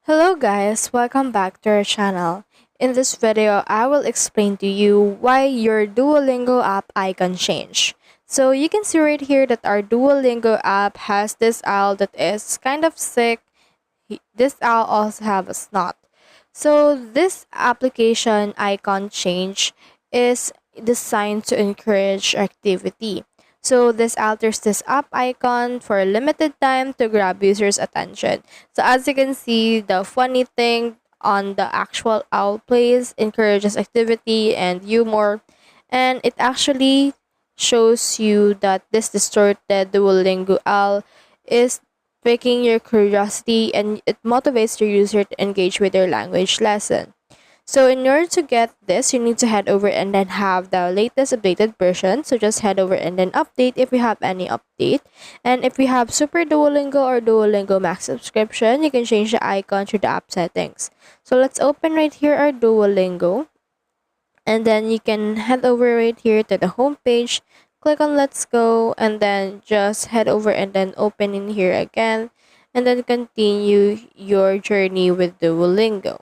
Hello guys, welcome back to our channel. In this video, I will explain to you why your Duolingo app icon changed. So you can see right here that our Duolingo app has this owl that is kind of sick. This owl also have a snot. So this application icon change is designed to encourage activity. So this alters this app icon for a limited time to grab users' attention. So as you can see, the funny thing on the actual owl plays encourages activity and humor, and it actually shows you that this distorted Duolingo owl is piquing your curiosity and it motivates your user to engage with your language lesson. So in order to get this, you need to head over and then have the latest updated version. So just head over and then update if you have any update. And if you have Super Duolingo or Duolingo Max subscription, you can change the icon to the app settings. So let's open right here our Duolingo. And then you can head over right here to the home page, click on let's go, and then just head over and then open in here again, and then continue your journey with Duolingo.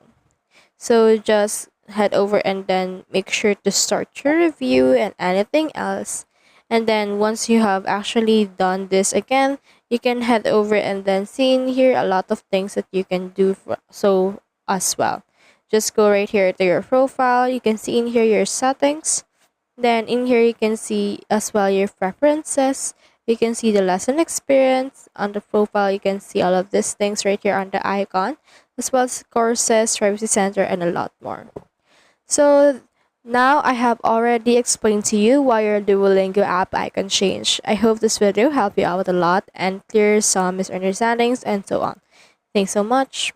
So just head over and then make sure to start your review and anything else. And then once you have actually done this again, you can head over and then see in here a lot of things that you can do as well. Just go right here to your profile. You can see in here your settings. Then in here you can see as well your preferences. You can see the lesson experience. On the profile, you can see all of these things right here on the icon, as well as courses, privacy center, and a lot more. So now I have already explained to you why your Duolingo app icon changed. I hope this video helped you out a lot and clear some misunderstandings and so on. Thanks so much.